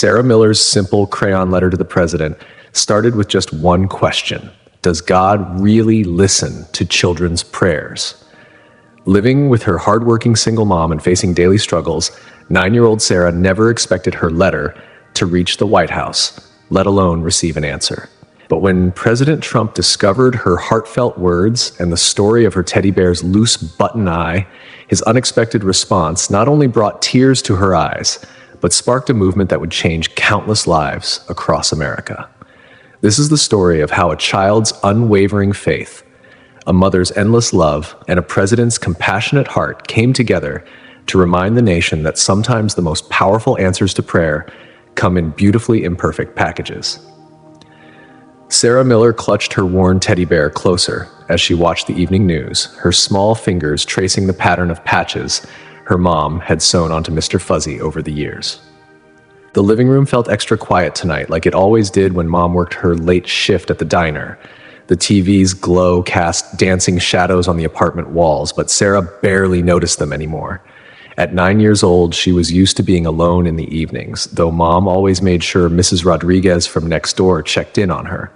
Sarah Miller's simple crayon letter to the president started with just one question: does God really listen to children's prayers? Living with her hardworking single mom and facing daily struggles, 9-year-old Sarah never expected her letter to reach the White House, let alone receive an answer. But when President Trump discovered her heartfelt words and the story of her teddy bear's loose button eye, his unexpected response not only brought tears to her eyes, but sparked a movement that would change countless lives across America. This is the story of how a child's unwavering faith, a mother's endless love, and a president's compassionate heart came together to remind the nation that sometimes the most powerful answers to prayer come in beautifully imperfect packages. Sarah Miller clutched her worn teddy bear closer as she watched the evening news, her small fingers tracing the pattern of patches her mom had sewn onto Mr. Fuzzy over the years. The living room felt extra quiet tonight, like it always did when Mom worked her late shift at the diner. The TV's glow cast dancing shadows on the apartment walls, but Sarah barely noticed them anymore. At 9 years old, she was used to being alone in the evenings, though Mom always made sure Mrs. Rodriguez from next door checked in on her.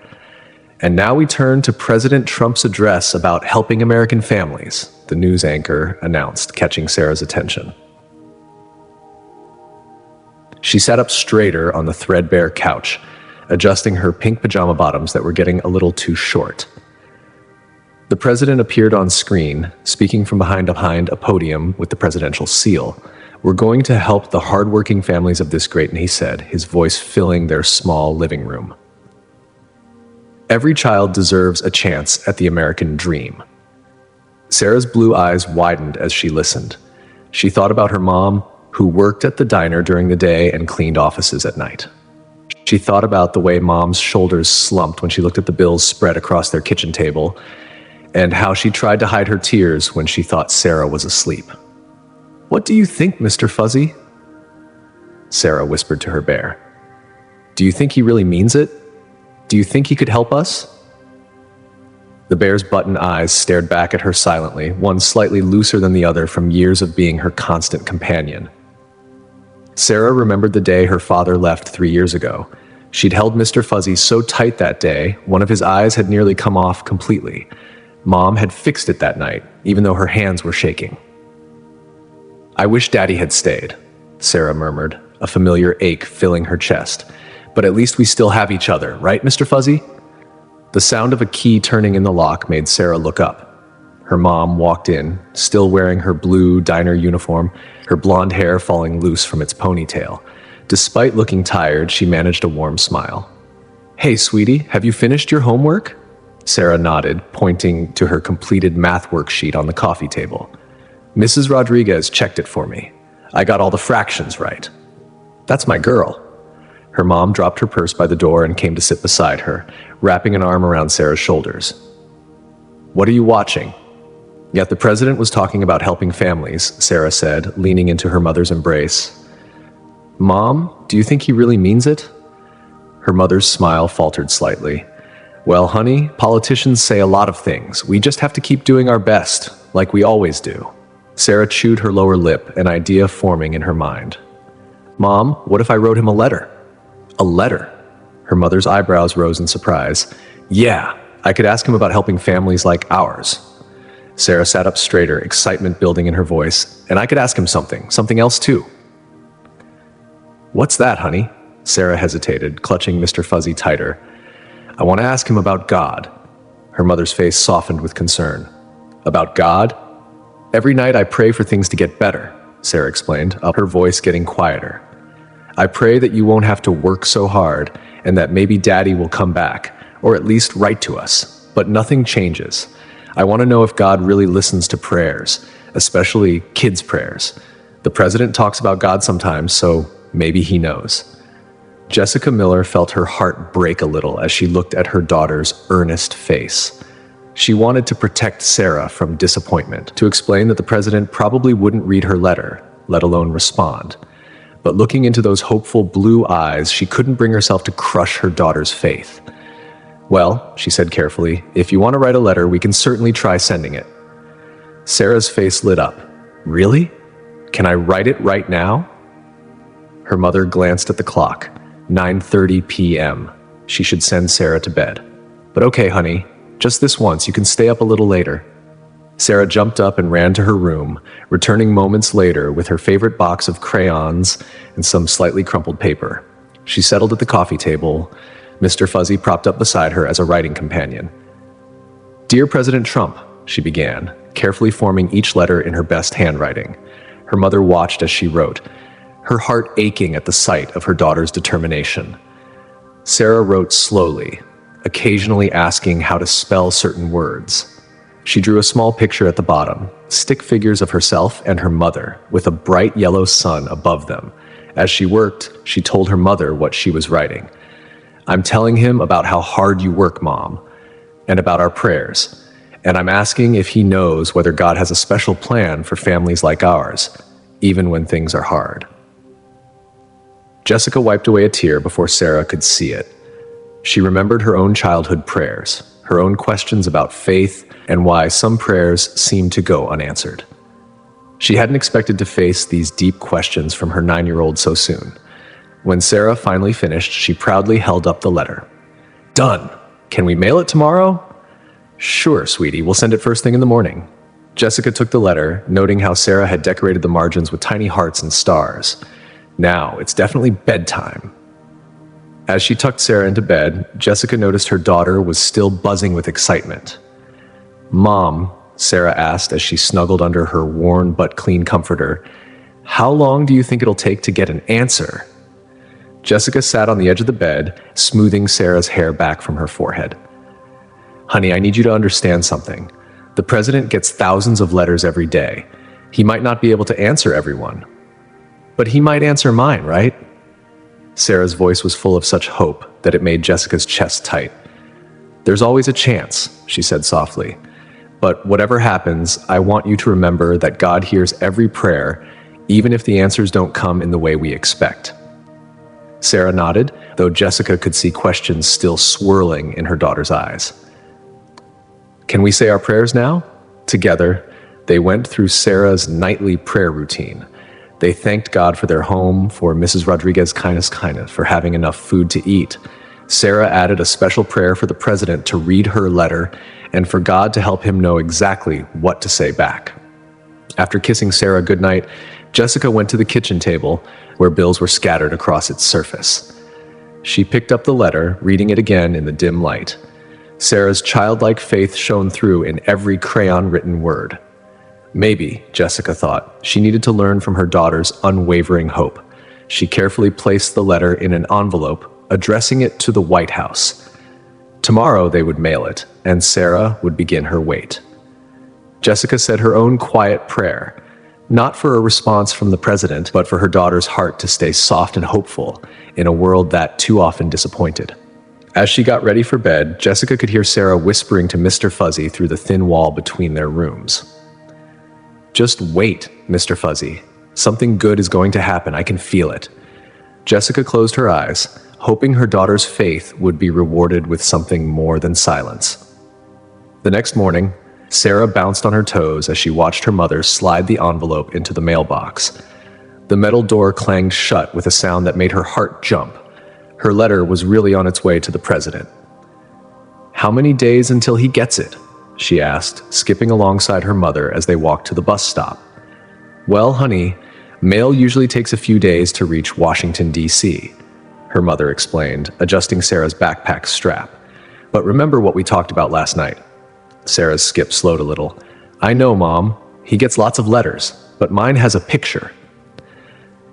And now we turn to President Trump's address about helping American families, the news anchor announced, catching Sarah's attention. She sat up straighter on the threadbare couch, adjusting her pink pajama bottoms that were getting a little too short. The president appeared on screen, speaking from behind a podium with the presidential seal. "We're going to help the hardworking families of this great," he said, his voice filling their small living room. Every child deserves a chance at the American dream. Sarah's blue eyes widened as she listened. She thought about her mom, who worked at the diner during the day and cleaned offices at night. She thought about the way Mom's shoulders slumped when she looked at the bills spread across their kitchen table, and how she tried to hide her tears when she thought Sarah was asleep. "What do you think, Mr. Fuzzy?" Sarah whispered to her bear. "Do you think he really means it? Do you think he could help us?" The bear's button eyes stared back at her silently, one slightly looser than the other from years of being her constant companion. Sarah remembered the day her father left 3 years ago. She'd held Mr. Fuzzy so tight that day, one of his eyes had nearly come off completely. Mom had fixed it that night, even though her hands were shaking. "I wish Daddy had stayed," Sarah murmured, a familiar ache filling her chest. "But at least we still have each other, right, Mr. Fuzzy?" The sound of a key turning in the lock made Sarah look up. Her mom walked in, still wearing her blue diner uniform, her blonde hair falling loose from its ponytail. Despite looking tired, she managed a warm smile. "Hey, sweetie, have you finished your homework?" Sarah nodded, pointing to her completed math worksheet on the coffee table. "Mrs. Rodriguez checked it for me. I got all the fractions right." "That's my girl." Her mom dropped her purse by the door and came to sit beside her, wrapping an arm around Sarah's shoulders. "What are you watching?" Yet the president was talking about helping families, Sarah said, leaning into her mother's embrace. "Mom, do you think he really means it?" Her mother's smile faltered slightly. "Well, honey, politicians say a lot of things. We just have to keep doing our best, like we always do." Sarah chewed her lower lip, an idea forming in her mind. "Mom, what if I wrote him a letter?" "A letter?" Her mother's eyebrows rose in surprise. "Yeah, I could ask him about helping families like ours." Sarah sat up straighter, excitement building in her voice. "And I could ask him something else too." "What's that, honey?" Sarah hesitated, clutching Mr. Fuzzy tighter. "I want to ask him about God." Her mother's face softened with concern. "About God? Every night I pray for things to get better," Sarah explained, her voice getting quieter. "I pray that you won't have to work so hard, and that maybe Daddy will come back, or at least write to us. But nothing changes. I want to know if God really listens to prayers, especially kids' prayers. The president talks about God sometimes, so maybe he knows." Jessica Miller felt her heart break a little as she looked at her daughter's earnest face. She wanted to protect Sarah from disappointment, to explain that the president probably wouldn't read her letter, let alone respond. But looking into those hopeful blue eyes, she couldn't bring herself to crush her daughter's faith. "Well," she said carefully, "if you want to write a letter, we can certainly try sending it." Sarah's face lit up. "Really? Can I write it right now?" Her mother glanced at the clock. 9:30 p.m. She should send Sarah to bed. But okay, honey, just this once. You can stay up a little later. Sarah jumped up and ran to her room, returning moments later with her favorite box of crayons and some slightly crumpled paper. She settled at the coffee table, Mr. Fuzzy propped up beside her as a writing companion. "Dear President Trump," she began, carefully forming each letter in her best handwriting. Her mother watched as she wrote, her heart aching at the sight of her daughter's determination. Sarah wrote slowly, occasionally asking how to spell certain words. She drew a small picture at the bottom, stick figures of herself and her mother, with a bright yellow sun above them. As she worked, she told her mother what she was writing. "I'm telling him about how hard you work, Mom, and about our prayers. And I'm asking if he knows whether God has a special plan for families like ours, even when things are hard." Jessica wiped away a tear before Sarah could see it. She remembered her own childhood prayers, her own questions about faith, and why some prayers seemed to go unanswered. She hadn't expected to face these deep questions from her 9-year-old so soon. When Sarah finally finished, she proudly held up the letter. "Done! Can we mail it tomorrow?" "Sure, sweetie, we'll send it first thing in the morning." Jessica took the letter, noting how Sarah had decorated the margins with tiny hearts and stars. Now, it's definitely bedtime. As she tucked Sarah into bed, Jessica noticed her daughter was still buzzing with excitement. "Mom," Sarah asked as she snuggled under her worn but clean comforter, "how long do you think it'll take to get an answer?" Jessica sat on the edge of the bed, smoothing Sarah's hair back from her forehead. "Honey, I need you to understand something. The president gets thousands of letters every day. He might not be able to answer everyone. But he might answer mine, right?" Sarah's voice was full of such hope that it made Jessica's chest tight. "There's always a chance," she said softly. "But whatever happens, I want you to remember that God hears every prayer, even if the answers don't come in the way we expect." Sarah nodded, though Jessica could see questions still swirling in her daughter's eyes. "Can we say our prayers now?" Together, they went through Sarah's nightly prayer routine. They thanked God for their home, for Mrs. Rodriguez's kindness, for having enough food to eat. Sarah added a special prayer for the president to read her letter and for God to help him know exactly what to say back. After kissing Sarah goodnight, Jessica went to the kitchen table where bills were scattered across its surface. She picked up the letter, reading it again in the dim light. Sarah's childlike faith shone through in every crayon-written word. Maybe, Jessica thought, she needed to learn from her daughter's unwavering hope. She carefully placed the letter in an envelope, addressing it to the White House. Tomorrow they would mail it, and Sarah would begin her wait. Jessica said her own quiet prayer, not for a response from the president, but for her daughter's heart to stay soft and hopeful in a world that too often disappointed. As she got ready for bed, Jessica could hear Sarah whispering to Mr. Fuzzy through the thin wall between their rooms. "Just wait, Mr. Fuzzy. Something good is going to happen. I can feel it." Jessica closed her eyes, hoping her daughter's faith would be rewarded with something more than silence. The next morning, Sarah bounced on her toes as she watched her mother slide the envelope into the mailbox. The metal door clanged shut with a sound that made her heart jump. Her letter was really on its way to the president. "How many days until he gets it?" she asked, skipping alongside her mother as they walked to the bus stop. "Well, honey, mail usually takes a few days to reach Washington, D.C., her mother explained, adjusting Sarah's backpack strap. "But remember what we talked about last night." Sarah's skip slowed a little. "I know, Mom. He gets lots of letters, but mine has a picture."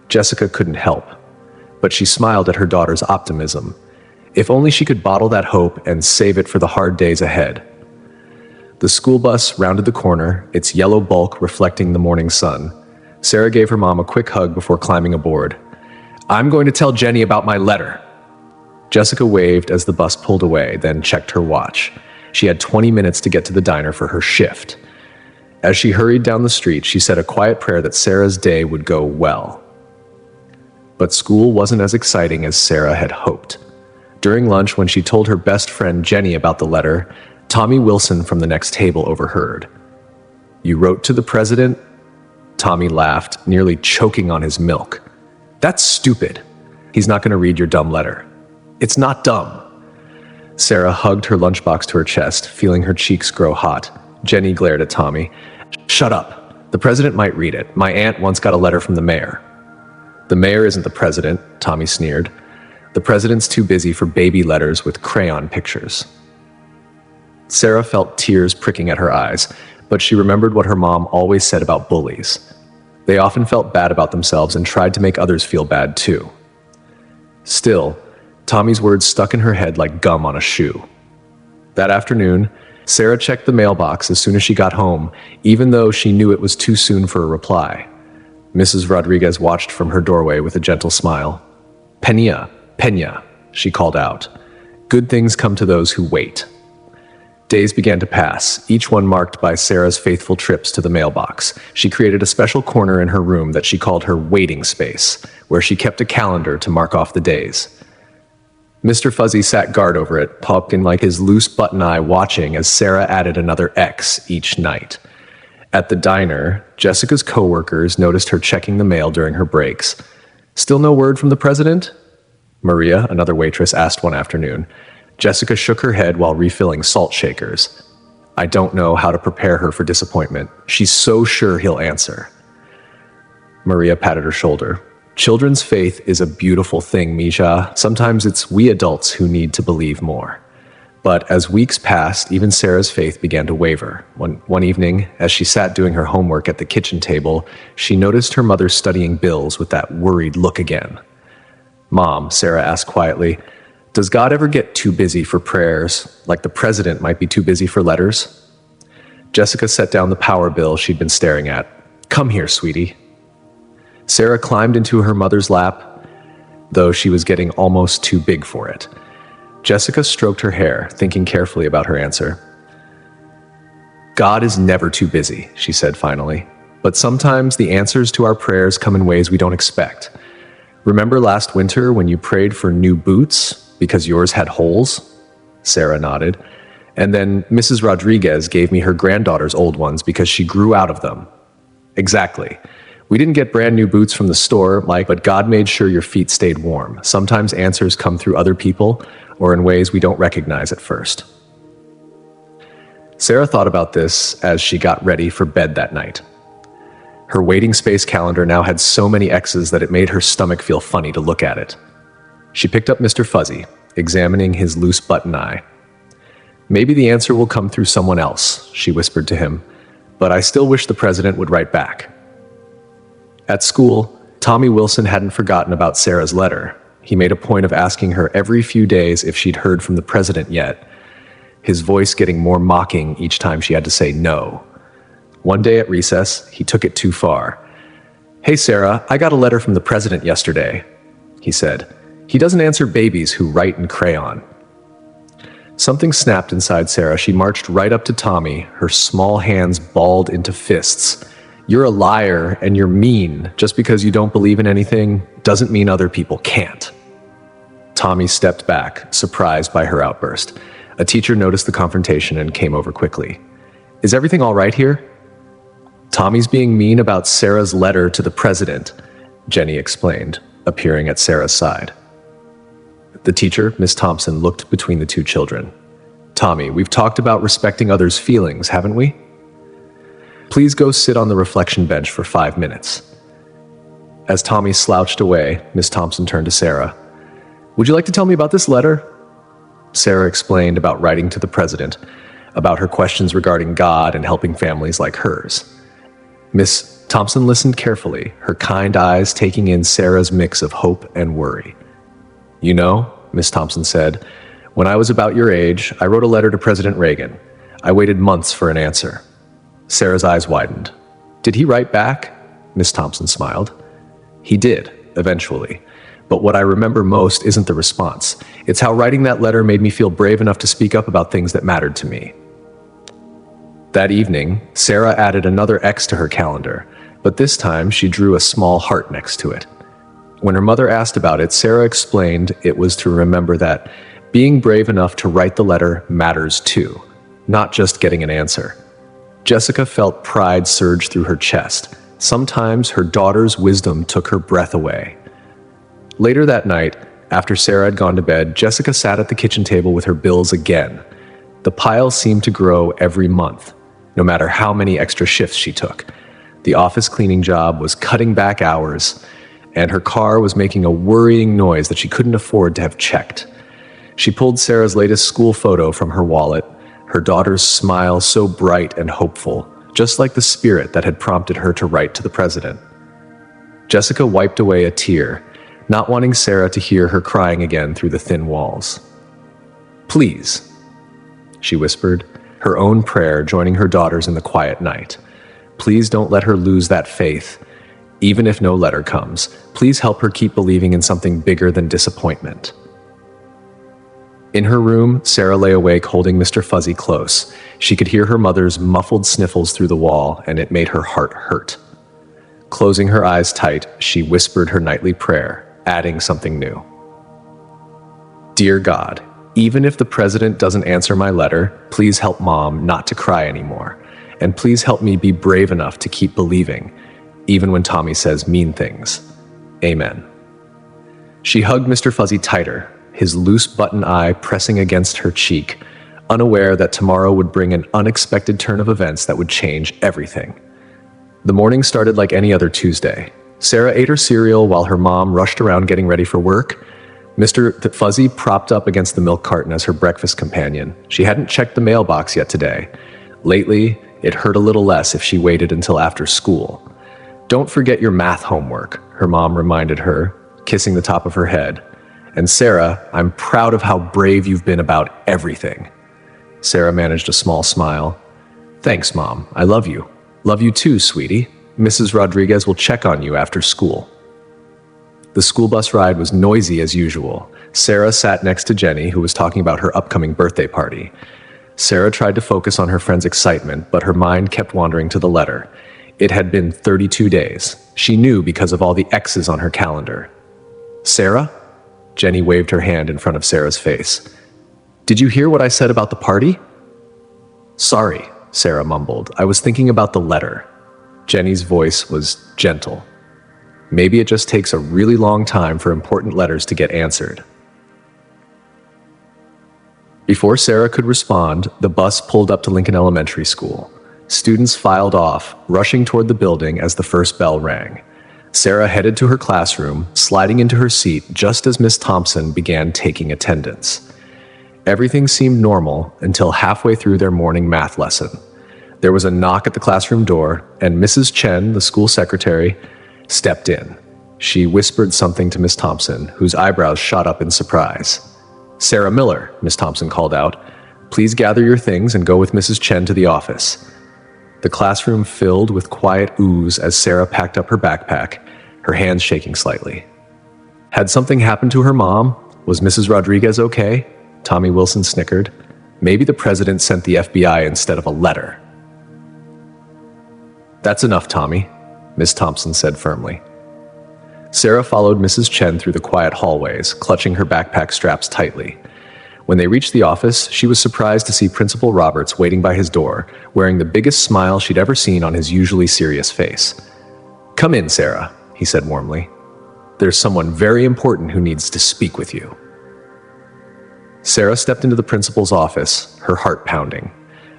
Jessica couldn't help, but she smiled at her daughter's optimism. If only she could bottle that hope and save it for the hard days ahead. The school bus rounded the corner, its yellow bulk reflecting the morning sun. Sarah gave her mom a quick hug before climbing aboard. "I'm going to tell Jenny about my letter." Jessica waved as the bus pulled away, then checked her watch. She had 20 minutes to get to the diner for her shift. As she hurried down the street, she said a quiet prayer that Sarah's day would go well. But school wasn't as exciting as Sarah had hoped. During lunch, when she told her best friend Jenny about the letter, Tommy Wilson from the next table overheard. "You wrote to the president?" Tommy laughed, nearly choking on his milk. That's stupid. He's not going to read your dumb letter. It's not dumb. Sarah hugged her lunchbox to her chest, feeling her cheeks grow hot. Jenny glared at Tommy. Shut up. The president might read it. My aunt once got a letter from the mayor. The mayor isn't the president, Tommy sneered. The president's too busy for baby letters with crayon pictures. Sarah felt tears pricking at her eyes, but she remembered what her mom always said about bullies. They often felt bad about themselves and tried to make others feel bad too. Still, Tommy's words stuck in her head like gum on a shoe. That afternoon, Sarah checked the mailbox as soon as she got home, even though she knew it was too soon for a reply. Mrs. Rodriguez watched from her doorway with a gentle smile. Peña, she called out. Good things come to those who wait. Days began to pass, each one marked by Sarah's faithful trips to the mailbox. She created a special corner in her room that she called her waiting space, where she kept a calendar to mark off the days. Mr. Fuzzy sat guard over it, poking like his loose button eye watching as Sarah added another X each night. At the diner, Jessica's coworkers noticed her checking the mail during her breaks. Still no word from the president? Maria, another waitress, asked one afternoon. Jessica shook her head while refilling salt shakers. I don't know how to prepare her for disappointment. She's so sure he'll answer. Maria patted her shoulder. Children's faith is a beautiful thing, Misha. Sometimes it's we adults who need to believe more. But as weeks passed, even Sarah's faith began to waver. One evening, as she sat doing her homework at the kitchen table, she noticed her mother studying bills with that worried look again. Mom, Sarah asked quietly, does God ever get too busy for prayers, like the president might be too busy for letters? Jessica set down the power bill she'd been staring at. Come here, sweetie. Sarah climbed into her mother's lap, though she was getting almost too big for it. Jessica stroked her hair, thinking carefully about her answer. God is never too busy, she said finally, but sometimes the answers to our prayers come in ways we don't expect. Remember last winter when you prayed for new boots because yours had holes? Sarah nodded. And then Mrs. Rodriguez gave me her granddaughter's old ones because she grew out of them. Exactly. We didn't get brand new boots from the store, Mike, but God made sure your feet stayed warm. Sometimes answers come through other people or in ways we don't recognize at first. Sarah thought about this as she got ready for bed that night. Her waiting space calendar now had so many X's that it made her stomach feel funny to look at it. She picked up Mr. Fuzzy, examining his loose button eye. Maybe the answer will come through someone else, she whispered to him, but I still wish the president would write back. At school, Tommy Wilson hadn't forgotten about Sarah's letter. He made a point of asking her every few days if she'd heard from the president yet, his voice getting more mocking each time she had to say no. One day at recess, he took it too far. Hey, Sarah, I got a letter from the president yesterday, he said. He doesn't answer babies who write in crayon. Something snapped inside Sarah. She marched right up to Tommy, her small hands balled into fists. You're a liar and you're mean. Just because you don't believe in anything doesn't mean other people can't. Tommy stepped back, surprised by her outburst. A teacher noticed the confrontation and came over quickly. Is everything all right here? Tommy's being mean about Sarah's letter to the president, Jenny explained, appearing at Sarah's side. The teacher, Miss Thompson, looked between the two children. Tommy, we've talked about respecting others' feelings, haven't we? Please go sit on the reflection bench for 5 minutes. As Tommy slouched away, Miss Thompson turned to Sarah. Would you like to tell me about this letter? Sarah explained about writing to the president, about her questions regarding God and helping families like hers. Miss Thompson listened carefully, her kind eyes taking in Sarah's mix of hope and worry. You know, Miss Thompson said, when I was about your age, I wrote a letter to President Reagan. I waited months for an answer. Sarah's eyes widened. Did he write back? Miss Thompson smiled. He did, eventually. But what I remember most isn't the response. It's how writing that letter made me feel brave enough to speak up about things that mattered to me. That evening, Sarah added another X to her calendar, but this time she drew a small heart next to it. When her mother asked about it, Sarah explained it was to remember that being brave enough to write the letter matters too, not just getting an answer. Jessica felt pride surge through her chest. Sometimes her daughter's wisdom took her breath away. Later that night, after Sarah had gone to bed, Jessica sat at the kitchen table with her bills again. The pile seemed to grow every month, no matter how many extra shifts she took. The office cleaning job was cutting back hours, and her car was making a worrying noise that she couldn't afford to have checked. She pulled Sarah's latest school photo from her wallet, her daughter's smile so bright and hopeful, just like the spirit that had prompted her to write to the president. Jessica wiped away a tear, not wanting Sarah to hear her crying again through the thin walls. "Please," she whispered, her own prayer joining her daughter's in the quiet night. "Please don't let her lose that faith. Even if no letter comes, please help her keep believing in something bigger than disappointment." In her room, Sarah lay awake holding Mr. Fuzzy close. She could hear her mother's muffled sniffles through the wall, and it made her heart hurt. Closing her eyes tight, she whispered her nightly prayer, adding something new. "Dear God, even if the president doesn't answer my letter, please help Mom not to cry anymore. And please help me be brave enough to keep believing, even when Tommy says mean things. Amen." She hugged Mr. Fuzzy tighter, his loose button eye pressing against her cheek, unaware that tomorrow would bring an unexpected turn of events that would change everything. The morning started like any other Tuesday. Sarah ate her cereal while her mom rushed around getting ready for work. Mr. Fuzzy propped up against the milk carton as her breakfast companion. She hadn't checked the mailbox yet today. Lately, it hurt a little less if she waited until after school. "Don't forget your math homework," her mom reminded her, kissing the top of her head. "And Sarah, I'm proud of how brave you've been about everything." Sarah managed a small smile. "Thanks, Mom. I love you. Love you too, sweetie. Mrs. Rodriguez will check on you after school." The school bus ride was noisy as usual. Sarah sat next to Jenny, who was talking about her upcoming birthday party. Sarah tried to focus on her friend's excitement, but her mind kept wandering to the letter. It had been 32 days. She knew because of all the X's on her calendar. "Sarah?" Jenny waved her hand in front of Sarah's face. "Did you hear what I said about the party?" "Sorry," Sarah mumbled. "I was thinking about the letter." Jenny's voice was gentle. Maybe it just takes a really long time for important letters to get answered. Before Sarah could respond, the bus pulled up to Lincoln Elementary School. Students filed off, rushing toward the building as the first bell rang. Sarah headed to her classroom, sliding into her seat just as Miss Thompson began taking attendance. Everything seemed normal until halfway through their morning math lesson. There was a knock at the classroom door, and Mrs. Chen, the school secretary, stepped in. She whispered something to Miss Thompson, whose eyebrows shot up in surprise. "Sarah Miller," Miss Thompson called out. "Please gather your things and go with Mrs. Chen to the office." The classroom filled with quiet oohs as Sarah packed up her backpack, her hands shaking slightly. Had something happened to her mom? Was Mrs. Rodriguez okay? Tommy Wilson snickered. Maybe the president sent the FBI instead of a letter. "That's enough, Tommy," Miss Thompson said firmly. Sarah followed Mrs. Chen through the quiet hallways, clutching her backpack straps tightly. When they reached the office, she was surprised to see Principal Roberts waiting by his door, wearing the biggest smile she'd ever seen on his usually serious face. "Come in, Sarah," he said warmly. "There's someone very important who needs to speak with you." Sarah stepped into the principal's office, her heart pounding.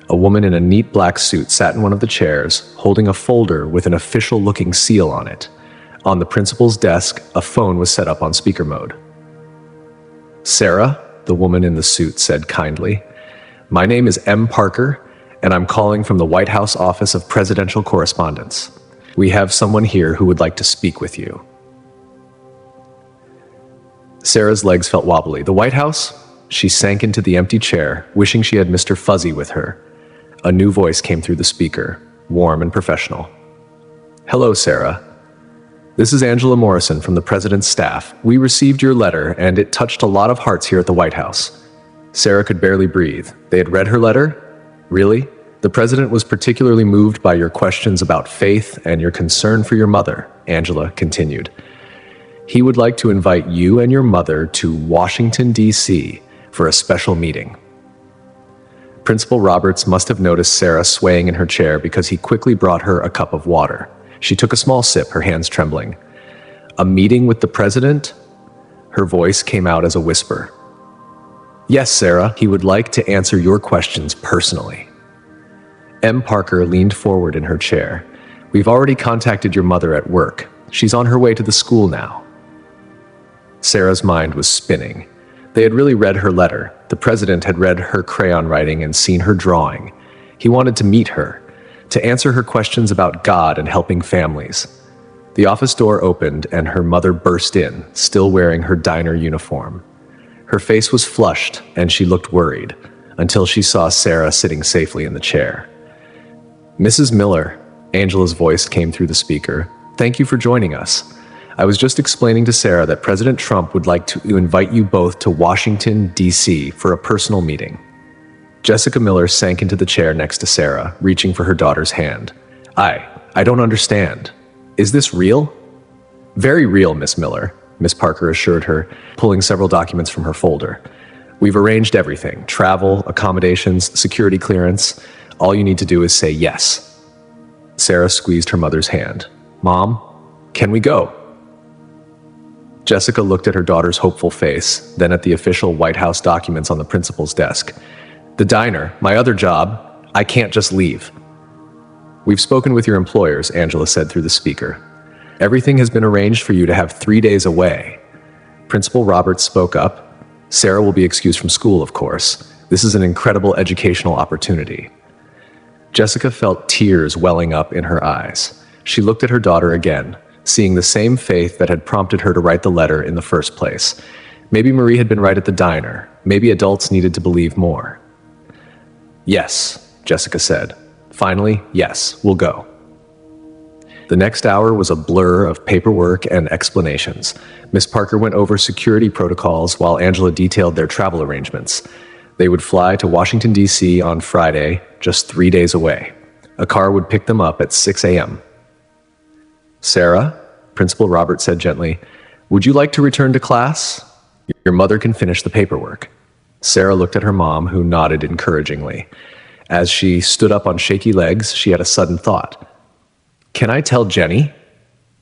A woman in a neat black suit sat in one of the chairs, holding a folder with an official-looking seal on it. On the principal's desk, a phone was set up on speaker mode. "Sarah," the woman in the suit said kindly, "my name is M. Parker, and I'm calling from the White House Office of Presidential Correspondence. We have someone here who would like to speak with you." Sarah's legs felt wobbly. "The White House?" She sank into the empty chair, wishing she had Mr. Fuzzy with her. A new voice came through the speaker, warm and professional. "Hello, Sarah. This is Angela Morrison from the President's staff. We received your letter, and it touched a lot of hearts here at the White House." Sarah could barely breathe. They had read her letter? Really? "The President was particularly moved by your questions about faith and your concern for your mother," Angela continued. "He would like to invite you and your mother to Washington, D.C. for a special meeting." Principal Roberts must have noticed Sarah swaying in her chair because he quickly brought her a cup of water. She took a small sip, her hands trembling. "A meeting with the president? Her voice came out as a whisper. Yes, Sarah, he would like to answer your questions personally. M. Parker leaned forward in her chair. We've already contacted your mother at work. She's on her way to the school now. Sarah's mind was spinning. They had really read her letter. The president had read her crayon writing and seen her drawing. He wanted to meet her, to answer her questions about God and helping families. The office door opened and her mother burst in, still wearing her diner uniform. Her face was flushed and she looked worried, until she saw Sarah sitting safely in the chair. Mrs. Miller, Angela's voice came through the speaker. Thank you for joining us. I was just explaining to Sarah that President Trump would like to invite you both to Washington, D.C. for a personal meeting. Jessica Miller sank into the chair next to Sarah, reaching for her daughter's hand. I don't understand. Is this real? Very real, Miss Miller, Miss Parker assured her, pulling several documents from her folder. We've arranged everything, travel, accommodations, security clearance. All you need to do is say yes. Sarah squeezed her mother's hand. Mom, can we go? Jessica looked at her daughter's hopeful face, then at the official White House documents on the principal's desk. The diner, my other job, I can't just leave. We've spoken with your employers, Angela said through the speaker. Everything has been arranged for you to have 3 days away. Principal Roberts spoke up. Sarah will be excused from school, of course. This is an incredible educational opportunity. Jessica felt tears welling up in her eyes. She looked at her daughter again, seeing the same faith that had prompted her to write the letter in the first place. Maybe Marie had been right at the diner. Maybe adults needed to believe more. Yes, Jessica said. Finally, yes, we'll go. The next hour was a blur of paperwork and explanations. Miss Parker went over security protocols while Angela detailed their travel arrangements. They would fly to Washington, D.C. on Friday, just 3 days away. A car would pick them up at 6 a.m. Sarah, Principal Roberts said gently, would you like to return to class? Your mother can finish the paperwork. Sarah looked at her mom, who nodded encouragingly. As she stood up on shaky legs, she had a sudden thought. Can I tell Jenny?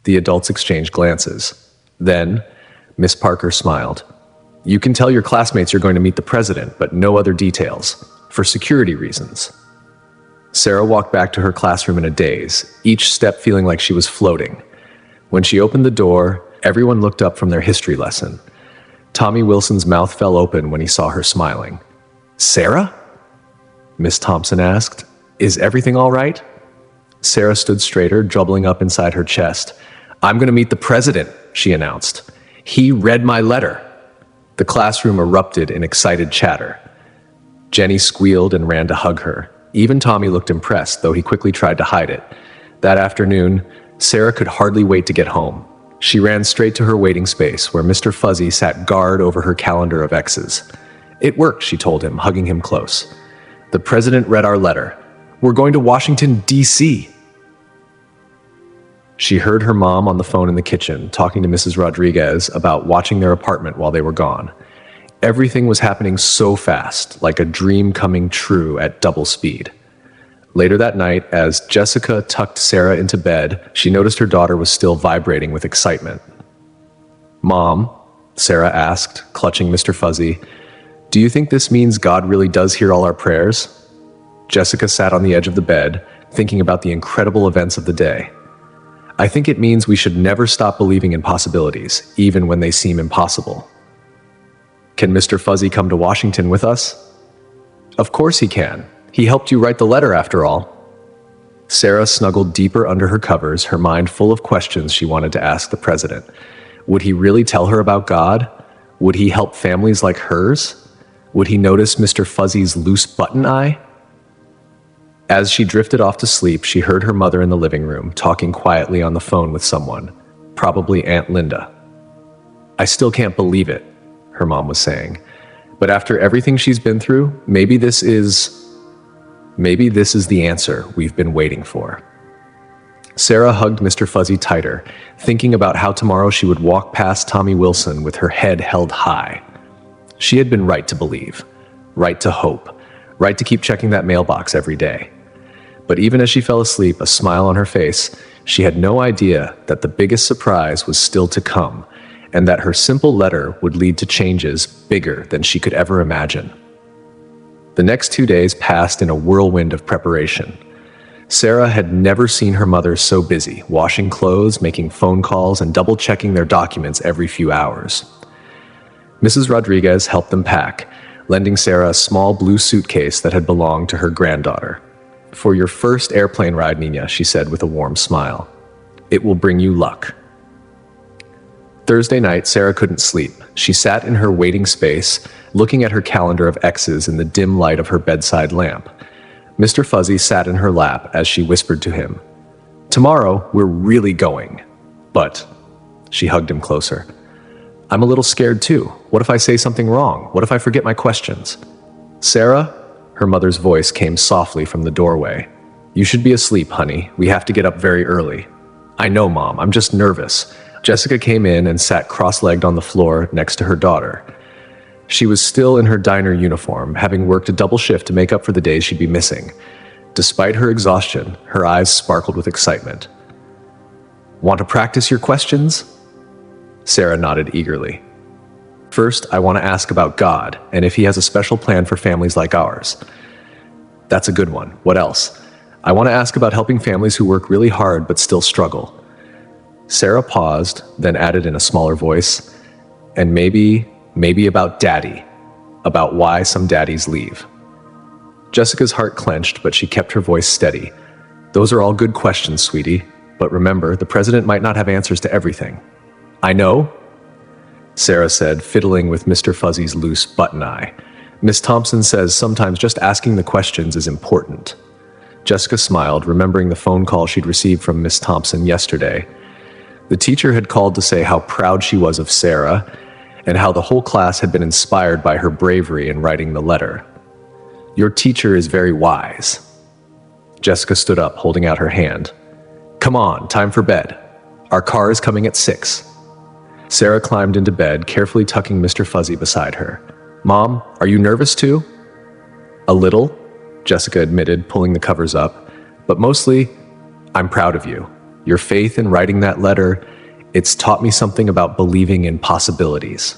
The adults exchanged glances. Then, Miss Parker smiled. You can tell your classmates you're going to meet the president, but no other details, for security reasons. Sarah walked back to her classroom in a daze, each step feeling like she was floating. When she opened the door, everyone looked up from their history lesson. Tommy Wilson's mouth fell open when he saw her smiling. Sarah? Miss Thompson asked. Is everything all right? Sarah stood straighter, doubling up inside her chest. I'm going to meet the president, she announced. He read my letter. The classroom erupted in excited chatter. Jenny squealed and ran to hug her. Even Tommy looked impressed, though he quickly tried to hide it. That afternoon, Sarah could hardly wait to get home. She ran straight to her waiting space, where Mr. Fuzzy sat guard over her calendar of X's. It worked, she told him, hugging him close. The president read our letter. We're going to Washington, D.C. She heard her mom on the phone in the kitchen, talking to Mrs. Rodriguez about watching their apartment while they were gone. Everything was happening so fast, like a dream coming true at double speed. Later that night, as Jessica tucked Sarah into bed, she noticed her daughter was still vibrating with excitement. Mom, Sarah asked, clutching Mr. Fuzzy, do you think this means God really does hear all our prayers? Jessica sat on the edge of the bed, thinking about the incredible events of the day. I think it means we should never stop believing in possibilities, even when they seem impossible. Can Mr. Fuzzy come to Washington with us? Of course he can. He helped you write the letter after all. Sarah snuggled deeper under her covers, her mind full of questions she wanted to ask the president. Would he really tell her about God? Would he help families like hers? Would he notice Mr. Fuzzy's loose button eye? As she drifted off to sleep, she heard her mother in the living room, talking quietly on the phone with someone, probably Aunt Linda. I still can't believe it, her mom was saying. But after everything she's been through, maybe this is the answer we've been waiting for. Sarah hugged Mr. Fuzzy tighter, thinking about how tomorrow she would walk past Tommy Wilson with her head held high. She had been right to believe, right to hope, right to keep checking that mailbox every day. But even as she fell asleep, a smile on her face, she had no idea that the biggest surprise was still to come, and that her simple letter would lead to changes bigger than she could ever imagine. The next 2 days passed in a whirlwind of preparation. Sarah had never seen her mother so busy, washing clothes, making phone calls, and double-checking their documents every few hours. Mrs. Rodriguez helped them pack, lending Sarah a small blue suitcase that had belonged to her granddaughter. "For your first airplane ride, Nina," she said with a warm smile. "It will bring you luck." Thursday night, Sarah couldn't sleep. She sat in her waiting space, looking at her calendar of X's in the dim light of her bedside lamp. Mr. Fuzzy sat in her lap as she whispered to him, "Tomorrow, we're really going. But," she hugged him closer, "I'm a little scared too. What if I say something wrong? What if I forget my questions?" "Sarah?" Her mother's voice came softly from the doorway. "You should be asleep, honey. We have to get up very early." "I know, Mom. I'm just nervous." Jessica came in and sat cross-legged on the floor next to her daughter. She was still in her diner uniform, having worked a double shift to make up for the days she'd be missing. Despite her exhaustion, her eyes sparkled with excitement. "Want to practice your questions?" Sarah nodded eagerly. "First, I want to ask about God, and if he has a special plan for families like ours." "That's a good one. What else?" "I want to ask about helping families who work really hard but still struggle." Sarah paused, then added in a smaller voice, "And maybe about Daddy, about why some daddies leave." Jessica's heart clenched, but she kept her voice steady. "Those are all good questions, sweetie, but remember, the president might not have answers to everything." "I know," Sarah said, fiddling with Mr. Fuzzy's loose button eye. "Miss Thompson says sometimes just asking the questions is important." Jessica smiled, remembering the phone call she'd received from Miss Thompson yesterday. The teacher had called to say how proud she was of Sarah, and how the whole class had been inspired by her bravery in writing the letter. "Your teacher is very wise." Jessica stood up, holding out her hand. "Come on, time for bed. Our car is coming at 6. Sarah climbed into bed, carefully tucking Mr. Fuzzy beside her. "Mom, are you nervous too?" "A little," Jessica admitted, pulling the covers up. "But mostly, I'm proud of you. Your faith in writing that letter, it's taught me something about believing in possibilities."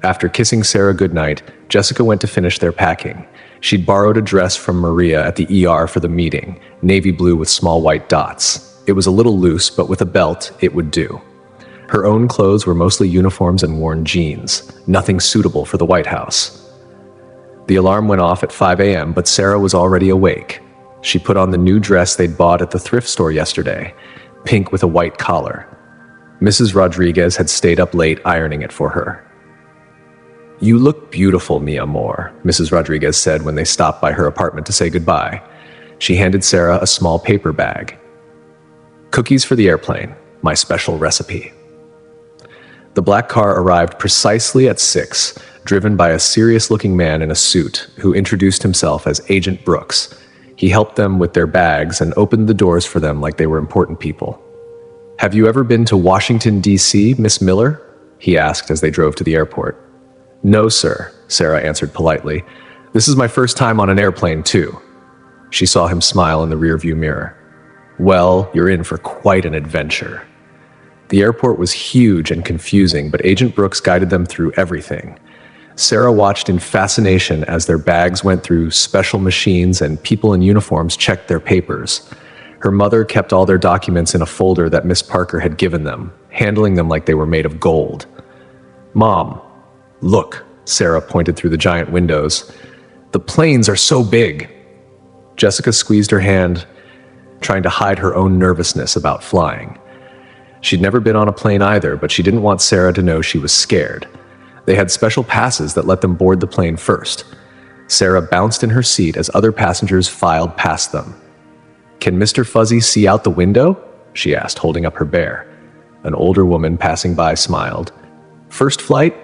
After kissing Sarah goodnight, Jessica went to finish their packing. She'd borrowed a dress from Maria at the ER for the meeting, navy blue with small white dots. It was a little loose, but with a belt, it would do. Her own clothes were mostly uniforms and worn jeans, nothing suitable for the White House. The alarm went off at 5 a.m., but Sarah was already awake. She put on the new dress they'd bought at the thrift store yesterday, pink with a white collar. Mrs. Rodriguez had stayed up late ironing it for her. "You look beautiful, mi amor," Mrs. Rodriguez said when they stopped by her apartment to say goodbye. She handed Sarah a small paper bag. "Cookies for the airplane, my special recipe." The black car arrived precisely at 6, driven by a serious-looking man in a suit who introduced himself as Agent Brooks. He helped them with their bags and opened the doors for them like they were important people. "Have you ever been to Washington, D.C., Miss Miller?" he asked as they drove to the airport. "No, sir," Sarah answered politely. "This is my first time on an airplane, too." She saw him smile in the rearview mirror. "Well, you're in for quite an adventure." The airport was huge and confusing, but Agent Brooks guided them through everything. Sarah watched in fascination as their bags went through special machines and people in uniforms checked their papers. Her mother kept all their documents in a folder that Miss Parker had given them, handling them like they were made of gold. "Mom, look," Sarah pointed through the giant windows. "The planes are so big." Jessica squeezed her hand, trying to hide her own nervousness about flying. She'd never been on a plane either, but she didn't want Sarah to know she was scared. They had special passes that let them board the plane first. Sarah bounced in her seat as other passengers filed past them. "Can Mr. Fuzzy see out the window?" she asked, holding up her bear. An older woman passing by smiled. "First flight?"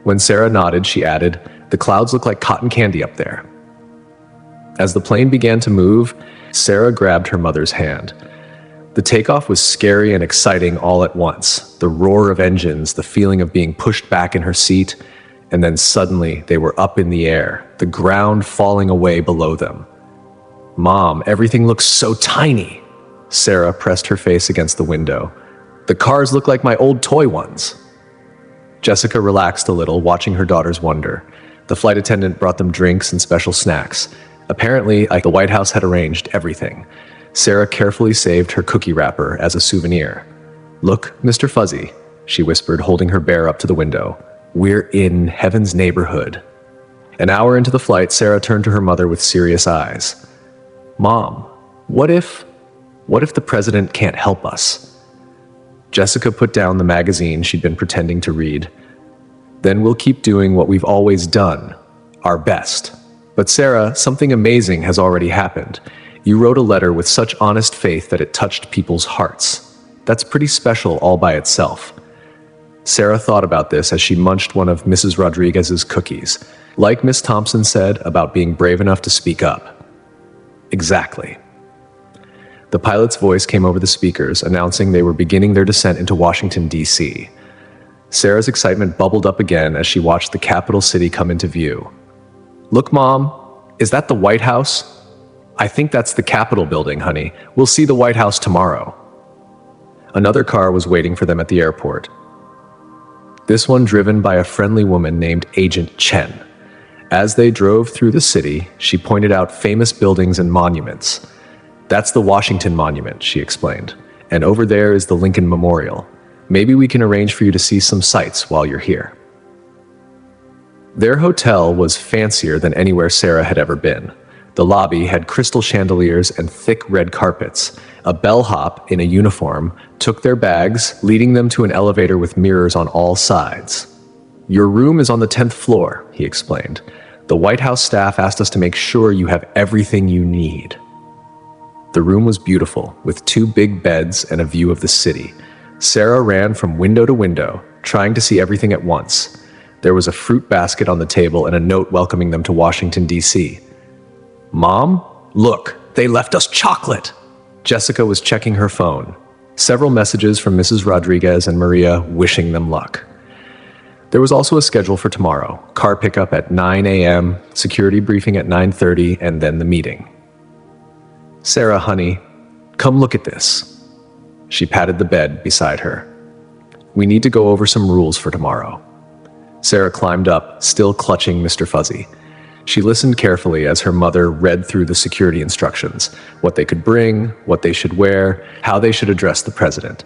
When Sarah nodded, she added, "The clouds look like cotton candy up there." As the plane began to move, Sarah grabbed her mother's hand. The takeoff was scary and exciting all at once. The roar of engines, the feeling of being pushed back in her seat, and then suddenly they were up in the air, the ground falling away below them. "Mom, everything looks so tiny." Sarah pressed her face against the window. The cars look like my old toy ones." Jessica relaxed a little, watching her daughters wonder. The flight attendant brought them drinks and special snacks. Apparently, the White House had arranged everything. Sarah carefully saved her cookie wrapper as a souvenir. "Look, Mr. Fuzzy," she whispered, holding her bear up to the window. "We're in heaven's neighborhood." An hour into the flight, Sarah turned to her mother with serious eyes. "Mom, what if the president can't help us?" Jessica put down the magazine she'd been pretending to read. "Then we'll keep doing what we've always done, our best." "But Sarah, something amazing has already happened. You wrote a letter with such honest faith that it touched people's hearts. That's pretty special all by itself." Sarah thought about this as she munched one of Mrs. Rodriguez's cookies. Like Miss Thompson said about being brave enough to speak up. Exactly. The pilot's voice came over the speakers, announcing they were beginning their descent into Washington, D.C. Sarah's excitement bubbled up again as she watched the capital city come into view. "Look, Mom, is that the White House?" "I think that's the Capitol building, honey. We'll see the White House tomorrow." Another car was waiting for them at the airport. This one driven by a friendly woman named Agent Chen. As they drove through the city, she pointed out famous buildings and monuments. "That's the Washington Monument," she explained, "and over there is the Lincoln Memorial. Maybe we can arrange for you to see some sights while you're here." Their hotel was fancier than anywhere Sarah had ever been. The lobby had crystal chandeliers and thick red carpets. A bellhop in a uniform took their bags, leading them to an elevator with mirrors on all sides. "Your room is on the 10th floor," he explained. "The White House staff asked us to make sure you have everything you need." The room was beautiful, with 2 big beds and a view of the city. Sarah ran from window to window, trying to see everything at once. There was a fruit basket on the table and a note welcoming them to Washington, D.C. "Mom, look, they left us chocolate!" Jessica was checking her phone. Several messages from Mrs. Rodriguez and Maria wishing them luck. There was also a schedule for tomorrow. Car pickup at 9 a.m., security briefing at 9:30, and then the meeting. "Sarah, honey, come look at this." She patted the bed beside her. "We need to go over some rules for tomorrow." Sarah climbed up, still clutching Mr. Fuzzy. She listened carefully as her mother read through the security instructions, what they could bring, what they should wear, how they should address the president.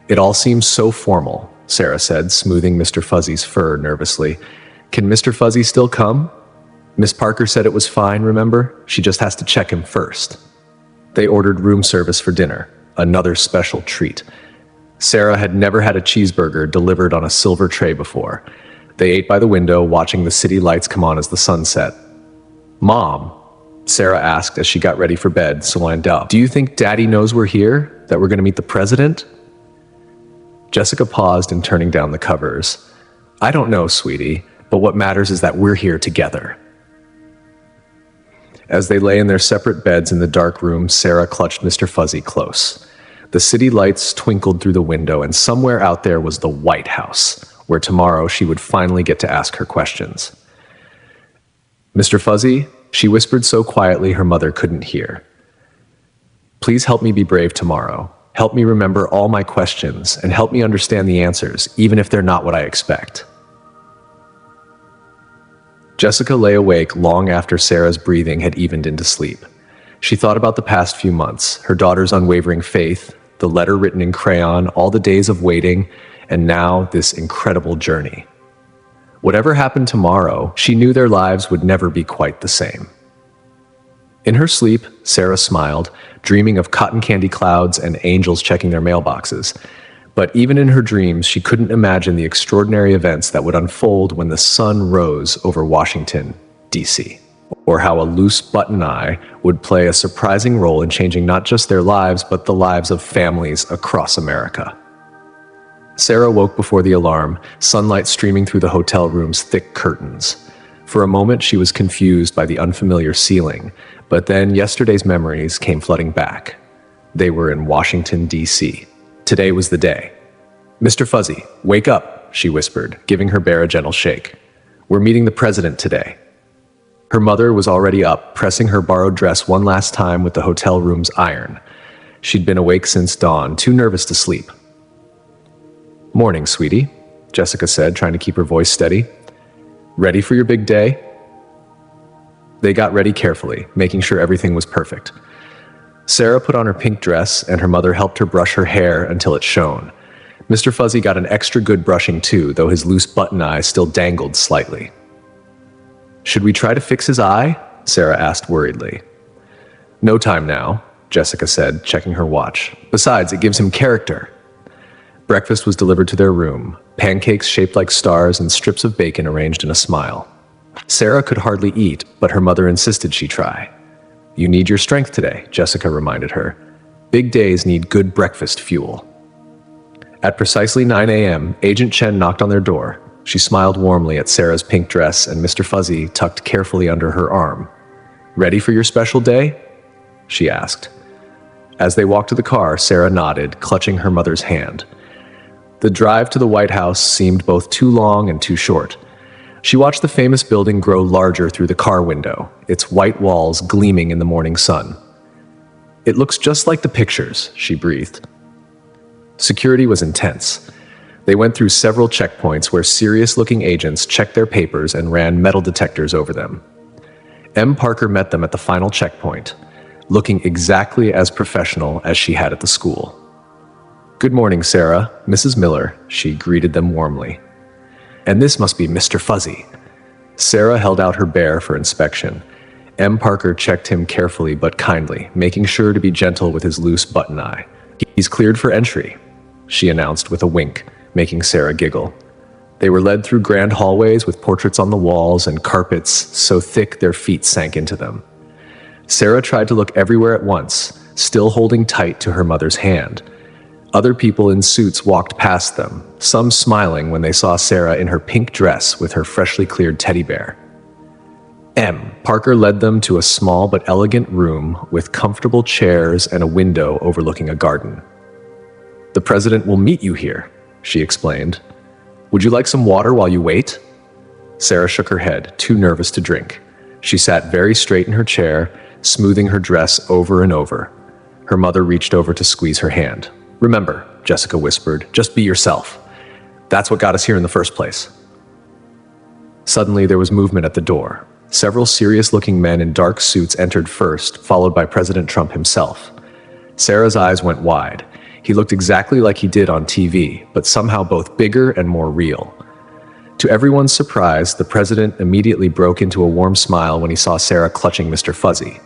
"It all seems so formal," Sarah said, smoothing Mr. Fuzzy's fur nervously. "Can Mr. Fuzzy still come? Miss Parker said it was fine, remember? She just has to check him first." They ordered room service for dinner, another special treat. Sarah had never had a cheeseburger delivered on a silver tray before. They ate by the window, watching the city lights come on as the sun set. "Mom," Sarah asked as she got ready for bed, so lined up, "do you think Daddy knows we're here? That we're going to meet the president?" Jessica paused in turning down the covers. "I don't know, sweetie, but what matters is that we're here together." As they lay in their separate beds in the dark room, Sarah clutched Mr. Fuzzy close. The city lights twinkled through the window, and somewhere out there was the White House, where tomorrow she would finally get to ask her questions. "Mr. Fuzzy," she whispered so quietly her mother couldn't hear. "Please help me be brave tomorrow. Help me remember all my questions, and help me understand the answers, even if they're not what I expect." Jessica lay awake long after Sarah's breathing had evened into sleep. She thought about the past few months, her daughter's unwavering faith, the letter written in crayon, all the days of waiting, and now this incredible journey. Whatever happened tomorrow, she knew their lives would never be quite the same. In her sleep, Sarah smiled, dreaming of cotton candy clouds and angels checking their mailboxes. But even in her dreams, she couldn't imagine the extraordinary events that would unfold when the sun rose over Washington, D.C., or how a loose button eye would play a surprising role in changing not just their lives, but the lives of families across America. Sarah woke before the alarm, sunlight streaming through the hotel room's thick curtains. For a moment, she was confused by the unfamiliar ceiling, but then yesterday's memories came flooding back. They were in Washington, D.C. Today was the day. "Mr. Fuzzy, wake up," she whispered, giving her bear a gentle shake. "We're meeting the president today." Her mother was already up, pressing her borrowed dress one last time with the hotel room's iron. She'd been awake since dawn, too nervous to sleep. "Morning, sweetie," Jessica said, trying to keep her voice steady. "Ready for your big day?" They got ready carefully, making sure everything was perfect. Sarah put on her pink dress, and her mother helped her brush her hair until it shone. Mr. Fuzzy got an extra good brushing too, though his loose button eye still dangled slightly. "Should we try to fix his eye?" Sarah asked worriedly. "No time now," Jessica said, checking her watch. "Besides, it gives him character." Breakfast was delivered to their room, pancakes shaped like stars and strips of bacon arranged in a smile. Sarah could hardly eat, but her mother insisted she try. "You need your strength today," Jessica reminded her. "Big days need good breakfast fuel." At precisely 9 a.m., Agent Chen knocked on their door. She smiled warmly at Sarah's pink dress and Mr. Fuzzy tucked carefully under her arm. "Ready for your special day?" she asked. As they walked to the car, Sarah nodded, clutching her mother's hand. The drive to the White House seemed both too long and too short. She watched the famous building grow larger through the car window, its white walls gleaming in the morning sun. "It looks just like the pictures," she breathed. Security was intense. They went through several checkpoints where serious-looking agents checked their papers and ran metal detectors over them. M. Parker met them at the final checkpoint, looking exactly as professional as she had at the school. "Good morning, Sarah, Mrs. Miller," she greeted them warmly. "And this must be Mr. Fuzzy." Sarah held out her bear for inspection. M. Parker checked him carefully but kindly, making sure to be gentle with his loose button eye. "He's cleared for entry," she announced with a wink, making Sarah giggle. They were led through grand hallways with portraits on the walls and carpets so thick their feet sank into them. Sarah tried to look everywhere at once, still holding tight to her mother's hand. Other people in suits walked past them, some smiling when they saw Sarah in her pink dress with her freshly cleared teddy bear. M. Parker led them to a small but elegant room with comfortable chairs and a window overlooking a garden. "The president will meet you here," she explained. "Would you like some water while you wait?" Sarah shook her head, too nervous to drink. She sat very straight in her chair, smoothing her dress over and over. Her mother reached over to squeeze her hand. "Remember," Jessica whispered, "just be yourself. That's what got us here in the first place." Suddenly, there was movement at the door. Several serious-looking men in dark suits entered first, followed by President Trump himself. Sarah's eyes went wide. He looked exactly like he did on TV, but somehow both bigger and more real. To everyone's surprise, the president immediately broke into a warm smile when he saw Sarah clutching Mr. Fuzzy.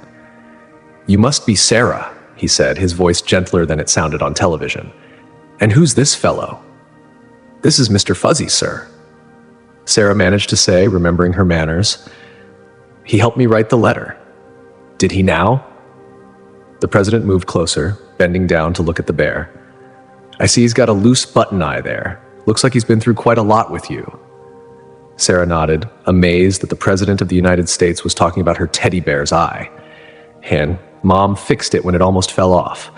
"You must be Sarah," he said, his voice gentler than it sounded on television. "And who's this fellow?" "This is Mr. Fuzzy, sir," Sarah managed to say, remembering her manners. "He helped me write the letter." "Did he now?" The president moved closer, bending down to look at the bear. "I see he's got a loose button eye there. Looks like he's been through quite a lot with you." Sarah nodded, amazed that the President of the United States was talking about her teddy bear's eye. And Mom fixed it when it almost fell off.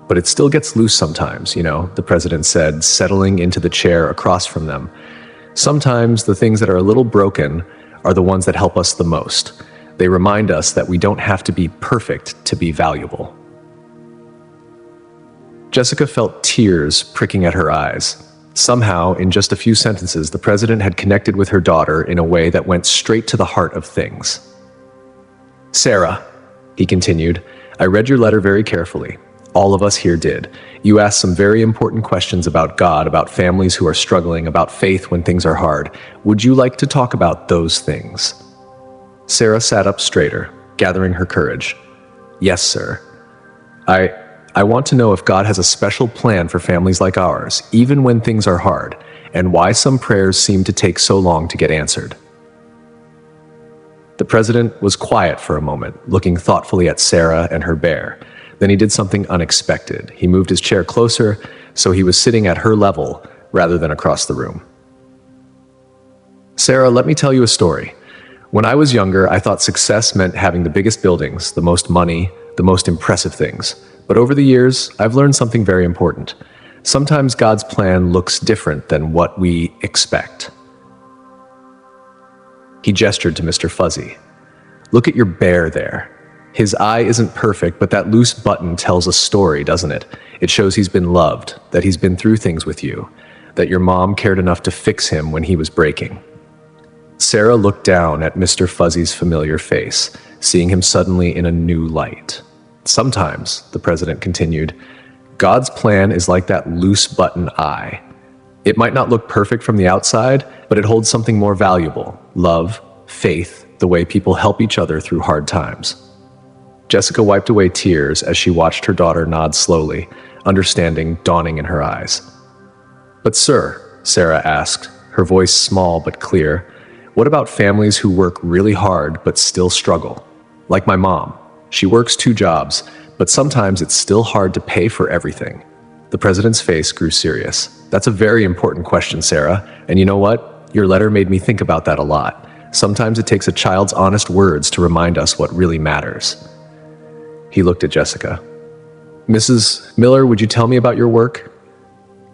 "But it still gets loose sometimes, you know," the President said, settling into the chair across from them. "Sometimes the things that are a little broken are the ones that help us the most. They remind us that we don't have to be perfect to be valuable." Jessica felt tears pricking at her eyes. Somehow, in just a few sentences, the president had connected with her daughter in a way that went straight to the heart of things. "Sarah," he continued, "I read your letter very carefully. All of us here did. You asked some very important questions about God, about families who are struggling, about faith when things are hard. Would you like to talk about those things?" Sarah sat up straighter, gathering her courage. "Yes, sir. I want to know if God has a special plan for families like ours, even when things are hard, and why some prayers seem to take so long to get answered." The president was quiet for a moment, looking thoughtfully at Sarah and her bear. Then he did something unexpected. He moved his chair closer, so he was sitting at her level rather than across the room. "Sarah, let me tell you a story. When I was younger, I thought success meant having the biggest buildings, the most money, the most impressive things. But over the years, I've learned something very important. Sometimes God's plan looks different than what we expect." He gestured to Mr. Fuzzy. "Look at your bear there. His eye isn't perfect, but that loose button tells a story, doesn't it? It shows he's been loved, that he's been through things with you. that your mom cared enough to fix him when he was breaking. Sarah looked down at Mr. Fuzzy's familiar face, seeing him suddenly in a new light. Sometimes, the president continued, God's plan is like that loose button eye. It might not look perfect from the outside, but it holds something more valuable: love, faith, the way people help each other through hard times. Jessica wiped away tears as she watched her daughter nod slowly, understanding dawning in her eyes. But sir, Sarah asked, her voice small but clear, what about families who work really hard but still struggle? Like my mom. She works 2 jobs, but sometimes it's still hard to pay for everything. The president's face grew serious. That's a very important question, Sarah. And you know what? Your letter made me think about that a lot. Sometimes it takes a child's honest words to remind us what really matters. He looked at Jessica. Mrs. Miller, would you tell me about your work?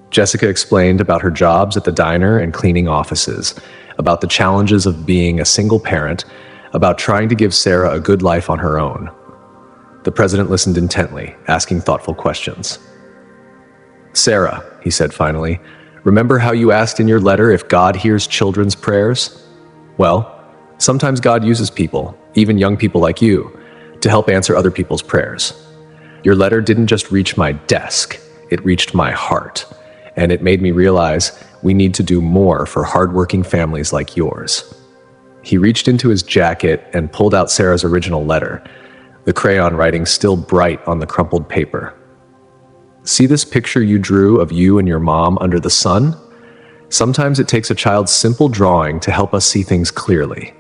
Jessica explained about her jobs at the diner and cleaning offices, about the challenges of being a single parent, about trying to give Sarah a good life on her own. The president listened intently, asking thoughtful questions. Sarah, he said finally, remember how you asked in your letter if God hears children's prayers? Well, sometimes God uses people, even young people like you, to help answer other people's prayers. Your letter didn't just reach my desk, it reached my heart, and it made me realize we need to do more for hardworking families like yours. He reached into his jacket and pulled out Sarah's original letter, the crayon writing still bright on the crumpled paper. See this picture you drew of you and your mom under the sun? Sometimes it takes a child's simple drawing to help us see things clearly.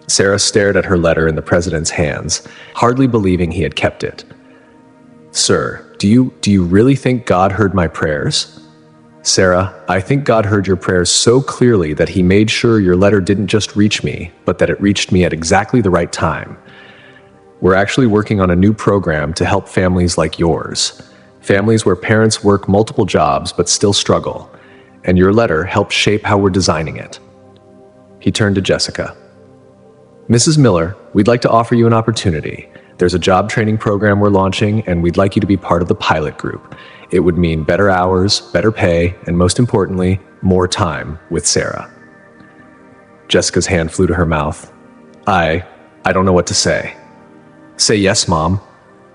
Sarah stared at her letter in the president's hands, hardly believing he had kept it. Sir, do you really think God heard my prayers? Sarah, I think God heard your prayers so clearly that he made sure your letter didn't just reach me, but that it reached me at exactly the right time. We're actually working on a new program to help families like yours. Families where parents work multiple jobs but still struggle. And your letter helped shape how we're designing it. He turned to Jessica. Mrs. Miller, we'd like to offer you an opportunity. There's a job training program we're launching, and we'd like you to be part of the pilot group. It would mean better hours, better pay, and most importantly, more time with Sarah. Jessica's hand flew to her mouth. I don't know what to say. Say yes, Mom,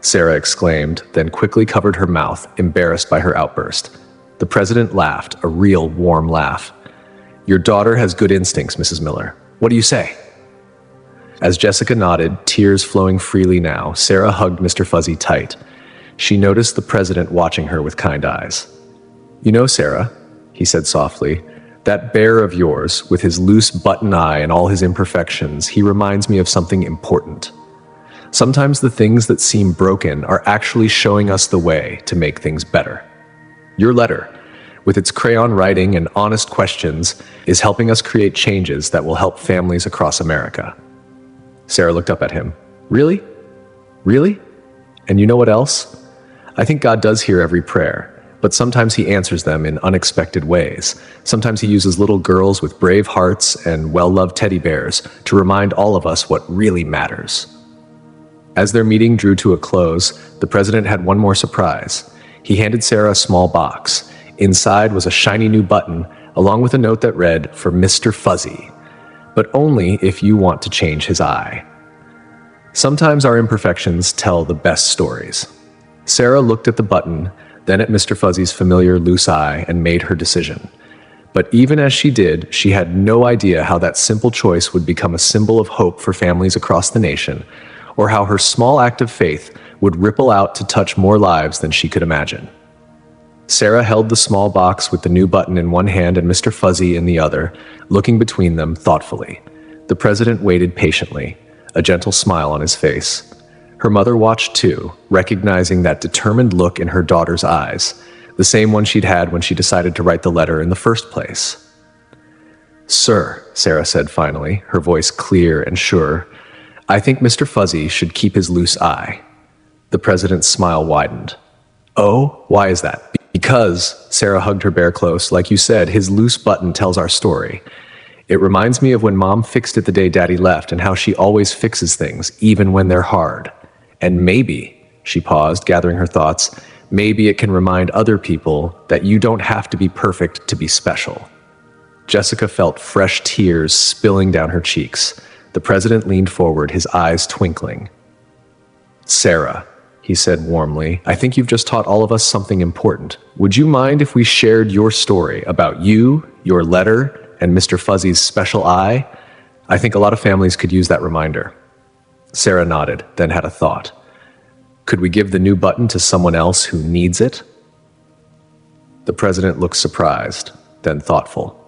Sarah exclaimed, then quickly covered her mouth, embarrassed by her outburst. The president laughed, a real warm laugh. Your daughter has good instincts, Mrs. Miller. What do you say? As Jessica nodded, tears flowing freely now, Sarah hugged Mr. Fuzzy tight. She noticed the president watching her with kind eyes. You know, Sarah, he said softly, that bear of yours, with his loose button eye and all his imperfections, he reminds me of something important. Sometimes the things that seem broken are actually showing us the way to make things better. Your letter, with its crayon writing and honest questions, is helping us create changes that will help families across America. Sarah looked up at him. Really? Really? And you know what else? I think God does hear every prayer, but sometimes he answers them in unexpected ways. Sometimes he uses little girls with brave hearts and well-loved teddy bears to remind all of us what really matters. As their meeting drew to a close, the president had one more surprise. He handed Sarah a small box. Inside was a shiny new button, along with a note that read, "For Mr. Fuzzy, but only if you want to change his eye." Sometimes our imperfections tell the best stories. Sarah looked at the button, then at Mr. Fuzzy's familiar loose eye, and made her decision. But even as she did, she had no idea how that simple choice would become a symbol of hope for families across the nation, or how her small act of faith would ripple out to touch more lives than she could imagine. Sarah held the small box with the new button in one hand and Mr. Fuzzy in the other, looking between them thoughtfully. The president waited patiently, a gentle smile on his face. Her mother watched too, recognizing that determined look in her daughter's eyes, the same one she'd had when she decided to write the letter in the first place. "Sir," Sarah said finally, her voice clear and sure, "I think Mr. Fuzzy should keep his loose eye." The president's smile widened. "Oh, why is that?" "Because," Sarah hugged her bear close, "like you said, his loose button tells our story. It reminds me of when Mom fixed it the day Daddy left and how she always fixes things, even when they're hard. And maybe," she paused, gathering her thoughts, maybe it can remind other people that you don't have to be perfect to be special. Jessica felt fresh tears spilling down her cheeks. The president leaned forward, his eyes twinkling. "Sarah," he said warmly, "I think you've just taught all of us something important. Would you mind if we shared your story about you, your letter, and Mr. Fuzzy's special eye? I think a lot of families could use that reminder." Sarah nodded, then had a thought. "Could we give the new button to someone else who needs it?" The president looked surprised, then thoughtful.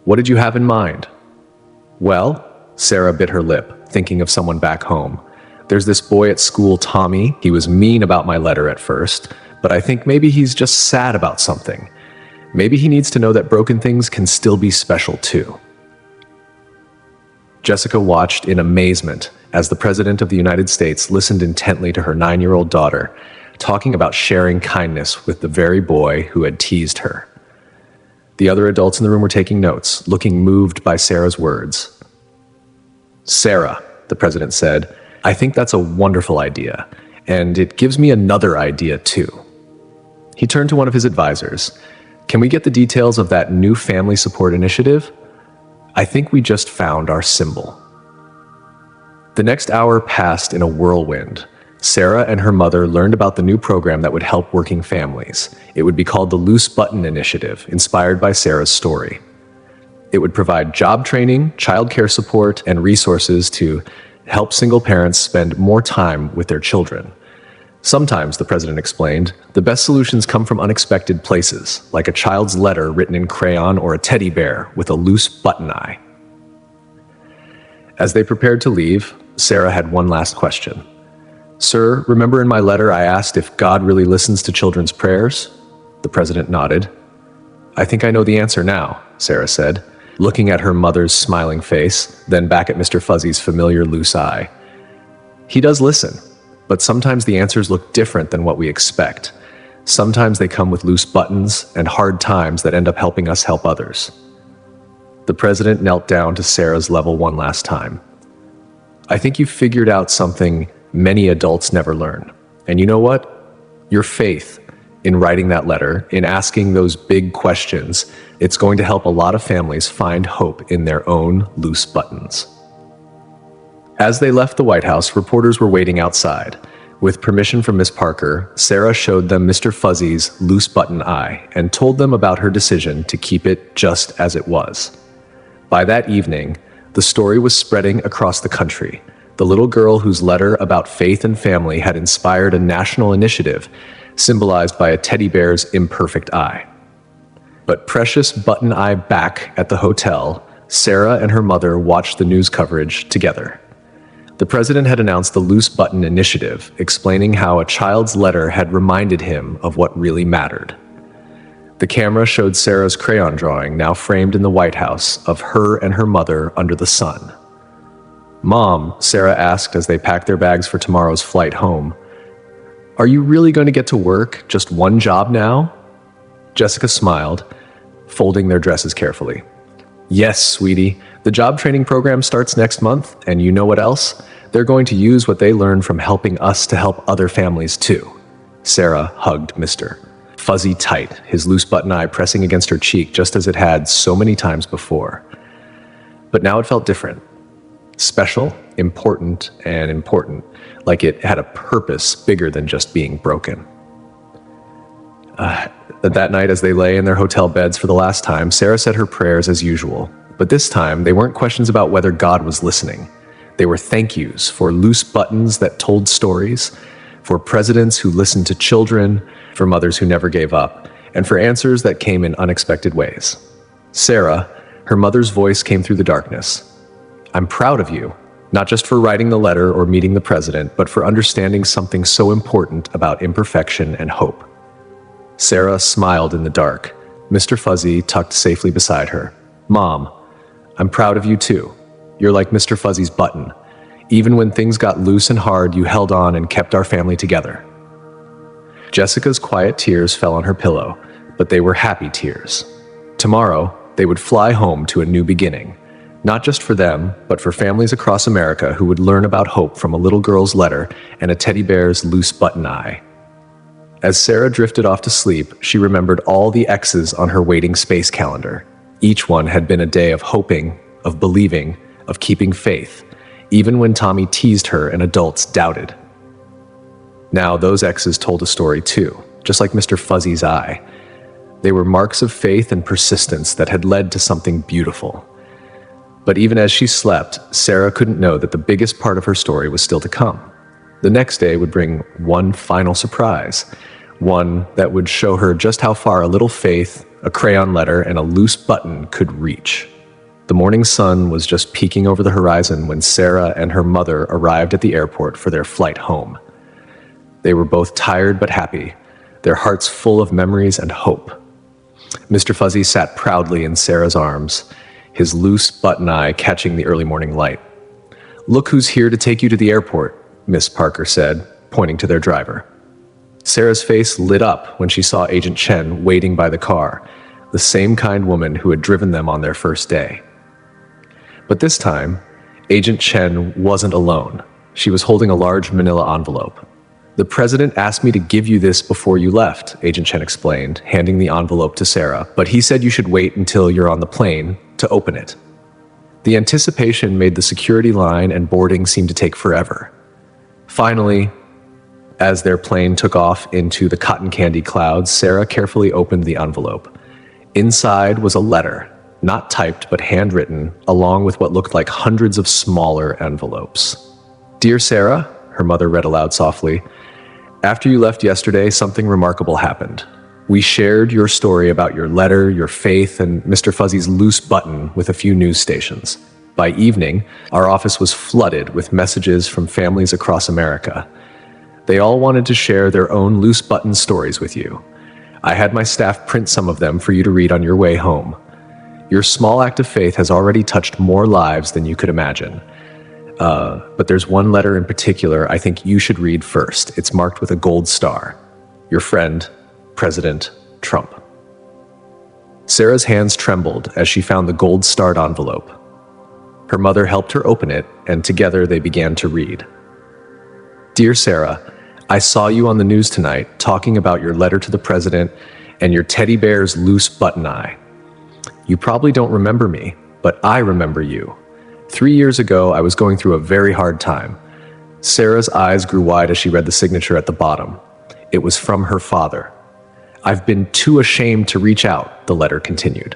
"What did you have in mind?" "Well," Sarah bit her lip, thinking of someone back home. "There's this boy at school, Tommy. He was mean about my letter at first, but I think maybe he's just sad about something. Maybe he needs to know that broken things can still be special too." Jessica watched in amazement as the President of the United States listened intently to her 9-year-old daughter, talking about sharing kindness with the very boy who had teased her. The other adults in the room were taking notes, looking moved by Sarah's words. "Sarah," the President said, "I think that's a wonderful idea, and it gives me another idea too." He turned to one of his advisors. "Can we get the details of that new family support initiative? I think we just found our symbol." The next hour passed in a whirlwind. Sarah and her mother learned about the new program that would help working families. It would be called the Loose Button Initiative, inspired by Sarah's story. It would provide job training, childcare support, and resources to help single parents spend more time with their children. Sometimes, the president explained, the best solutions come from unexpected places, like a child's letter written in crayon or a teddy bear with a loose button eye. As they prepared to leave, Sarah had one last question. "Sir, remember in my letter I asked if God really listens to children's prayers?" The president nodded. "I think I know the answer now," Sarah said, looking at her mother's smiling face, then back at Mr. Fuzzy's familiar loose eye. "He does listen, but sometimes the answers look different than what we expect. Sometimes they come with loose buttons and hard times that end up helping us help others." The president knelt down to Sarah's level one last time. "I think you figured out something many adults never learn. And you know what? Your faith in writing that letter, in asking those big questions, it's going to help a lot of families find hope in their own loose buttons." As they left the White House, reporters were waiting outside. With permission from Miss Parker, Sarah showed them Mr. Fuzzy's loose button eye and told them about her decision to keep it just as it was. By that evening, the story was spreading across the country. The little girl whose letter about faith and family had inspired a national initiative, symbolized by a teddy bear's imperfect eye. But precious button eye back at the hotel, Sarah and her mother watched the news coverage together. The president had announced the Loose Button Initiative, explaining how a child's letter had reminded him of what really mattered. The camera showed Sarah's crayon drawing, now framed in the White House, of her and her mother under the sun. "Mom," Sarah asked as they packed their bags for tomorrow's flight home, "are you really going to get to work? Just one job now?" Jessica smiled, folding their dresses carefully. "Yes, sweetie. The job training program starts next month, and you know what else? They're going to use what they learned from helping us to help other families too." Sarah hugged Mr. Fuzzy tight, his loose button eye pressing against her cheek just as it had so many times before. But now it felt different. Special, important, like it had a purpose bigger than just being broken. That night, as they lay in their hotel beds for the last time, Sarah said her prayers as usual. But this time, they weren't questions about whether God was listening. They were thank yous for loose buttons that told stories, for presidents who listened to children, for mothers who never gave up, and for answers that came in unexpected ways. Sarah, her mother's voice came through the darkness. "I'm proud of you, not just for writing the letter or meeting the president, but for understanding something so important about imperfection and hope." Sarah smiled in the dark, Mr. Fuzzy tucked safely beside her. "Mom, I'm proud of you too. You're like Mr. Fuzzy's button. Even when things got loose and hard, you held on and kept our family together." Jessica's quiet tears fell on her pillow, but they were happy tears. Tomorrow, they would fly home to a new beginning. Not just for them, but for families across America who would learn about hope from a little girl's letter and a teddy bear's loose button eye. As Sarah drifted off to sleep, she remembered all the X's on her waiting space calendar. Each one had been a day of hoping, of believing, of keeping faith, even when Tommy teased her and adults doubted. Now those X's told a story too, just like Mr. Fuzzy's eye. They were marks of faith and persistence that had led to something beautiful. But even as she slept, Sarah couldn't know that the biggest part of her story was still to come. The next day would bring one final surprise, one that would show her just how far a little faith, a crayon letter, and a loose button could reach. The morning sun was just peeking over the horizon when Sarah and her mother arrived at the airport for their flight home. They were both tired but happy, their hearts full of memories and hope. Mr. Fuzzy sat proudly in Sarah's arms, his loose button eye catching the early morning light. "Look who's here to take you to the airport," Miss Parker said, pointing to their driver. Sarah's face lit up when she saw Agent Chen waiting by the car, the same kind woman who had driven them on their first day. But this time, Agent Chen wasn't alone. She was holding a large manila envelope. "The president asked me to give you this before you left," Agent Chen explained, handing the envelope to Sarah, "but he said you should wait until you're on the plane to open it." The anticipation made the security line and boarding seem to take forever. Finally, as their plane took off into the cotton candy clouds, Sarah carefully opened the envelope. Inside was a letter, not typed but handwritten, along with what looked like hundreds of smaller envelopes. "Dear Sarah," her mother read aloud softly, "after you left yesterday, something remarkable happened. We shared your story about your letter, your faith, and Mr. Fuzzy's loose button with a few news stations. By evening, our office was flooded with messages from families across America. They all wanted to share their own loose button stories with you. I had my staff print some of them for you to read on your way home. Your small act of faith has already touched more lives than you could imagine. But there's one letter in particular I think you should read first. It's marked with a gold star. Your friend, President Trump." Sarah's hands trembled as she found the gold-starred envelope. Her mother helped her open it, and together they began to read. "Dear Sarah, I saw you on the news tonight talking about your letter to the president and your teddy bear's loose button eye. You probably don't remember me, but I remember you. 3 years ago, I was going through a very hard time." Sarah's eyes grew wide as she read the signature at the bottom. It was from her father. "I've been too ashamed to reach out," the letter continued.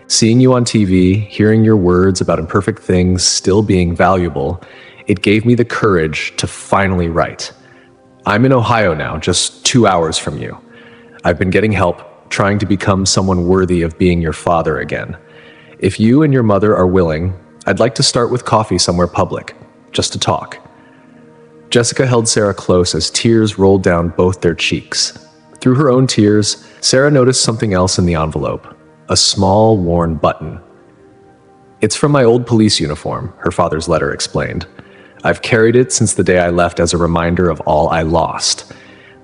"Seeing you on TV, hearing your words about imperfect things still being valuable, it gave me the courage to finally write. I'm in Ohio now, just 2 hours from you. I've been getting help, trying to become someone worthy of being your father again. If you and your mother are willing, I'd like to start with coffee somewhere public, just to talk." Jessica held Sarah close as tears rolled down both their cheeks. Through her own tears, Sarah noticed something else in the envelope, a small worn button. "It's from my old police uniform," her father's letter explained. "I've carried it since the day I left as a reminder of all I lost.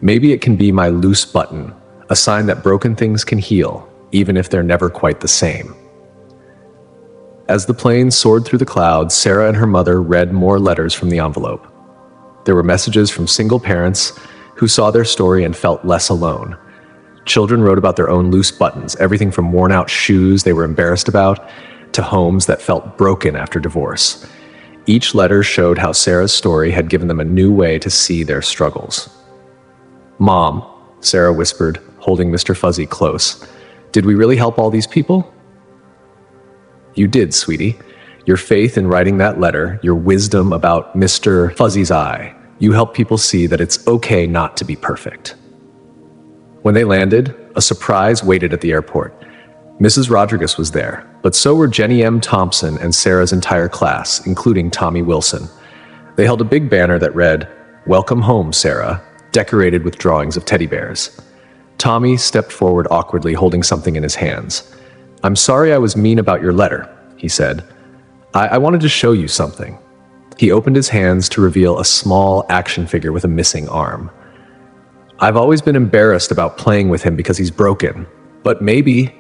Maybe it can be my loose button, a sign that broken things can heal, even if they're never quite the same." As the plane soared through the clouds, Sarah and her mother read more letters from the envelope. There were messages from single parents who saw their story and felt less alone. Children wrote about their own loose buttons, everything from worn-out shoes they were embarrassed about to homes that felt broken after divorce. Each letter showed how Sarah's story had given them a new way to see their struggles. "Mom," Sarah whispered, holding Mr. Fuzzy close, "did we really help all these people?" "You did, sweetie. Your faith in writing that letter, your wisdom about Mr. Fuzzy's eye, you helped people see that it's okay not to be perfect." When they landed, a surprise waited at the airport. Mrs. Rodriguez was there, but so were Jenny M. Thompson and Sarah's entire class, including Tommy Wilson. They held a big banner that read, "Welcome home, Sarah," decorated with drawings of teddy bears. Tommy stepped forward awkwardly, holding something in his hands. "I'm sorry I was mean about your letter," he said. I wanted to show you something." He opened his hands to reveal a small action figure with a missing arm. "I've always been embarrassed about playing with him because he's broken, but maybe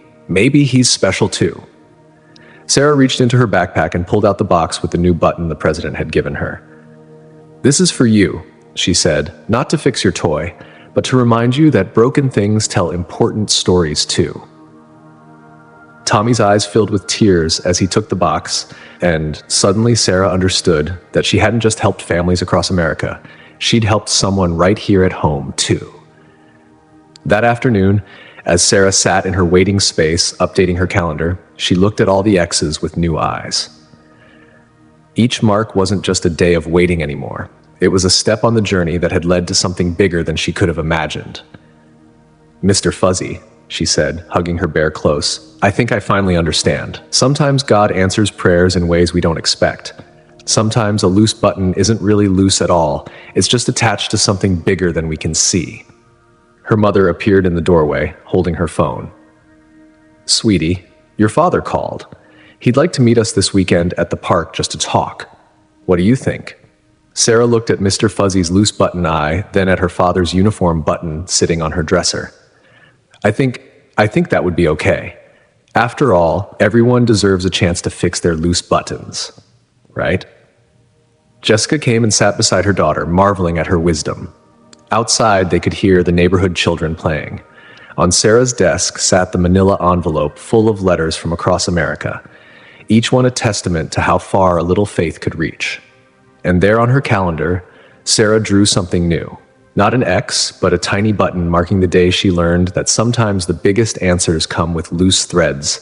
he's special too." Sarah reached into her backpack and pulled out the box with the new button the president had given her. "This is for you," she said, "not to fix your toy, but to remind you that broken things tell important stories too. Tommy's eyes filled with tears as he took the box, and suddenly Sarah understood that she hadn't just helped families across America, she'd helped someone right here at home too. That afternoon, as Sarah sat in her waiting space updating her calendar, she looked at all the X's with new eyes. Each mark wasn't just a day of waiting anymore. It was a step on the journey that had led to something bigger than she could have imagined. "Mr. Fuzzy," she said, hugging her bear close, "I think I finally understand. Sometimes God answers prayers in ways we don't expect. Sometimes a loose button isn't really loose at all. It's just attached to something bigger than we can see." Her mother appeared in the doorway, holding her phone. "Sweetie, your father called. He'd like to meet us this weekend at the park just to talk. What do you think?" Sarah looked at Mr. Fuzzy's loose button eye, then at her father's uniform button sitting on her dresser. I think that would be okay. After all, everyone deserves a chance to fix their loose buttons, right?" Jessica came and sat beside her daughter, marveling at her wisdom. Outside, they could hear the neighborhood children playing. On Sarah's desk sat the manila envelope full of letters from across America, each one a testament to how far a little faith could reach. And there on her calendar, Sarah drew something new. Not an X, but a tiny button marking the day she learned that sometimes the biggest answers come with loose threads,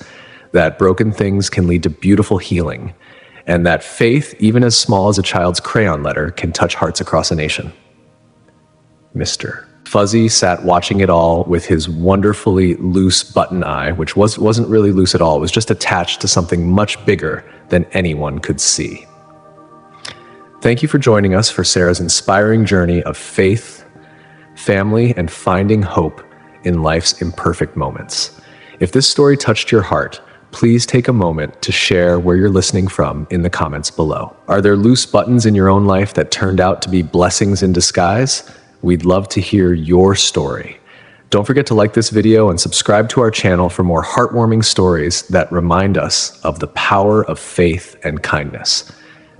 that broken things can lead to beautiful healing, and that faith, even as small as a child's crayon letter, can touch hearts across a nation. Mr. Fuzzy sat watching it all with his wonderfully loose button eye, which wasn't really loose at all. It was just attached to something much bigger than anyone could see. Thank you for joining us for Sarah's inspiring journey of faith, family, and finding hope in life's imperfect moments. If this story touched your heart, please take a moment to share where you're listening from in the comments below. Are there loose buttons in your own life that turned out to be blessings in disguise? We'd love to hear your story. Don't forget to like this video and subscribe to our channel for more heartwarming stories that remind us of the power of faith and kindness.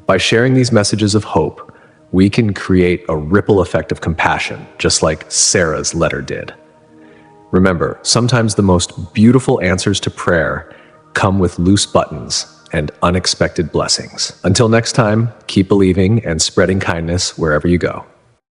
By sharing these messages of hope, we can create a ripple effect of compassion, just like Sarah's letter did. Remember, sometimes the most beautiful answers to prayer come with loose buttons and unexpected blessings. Until next time, keep believing and spreading kindness wherever you go.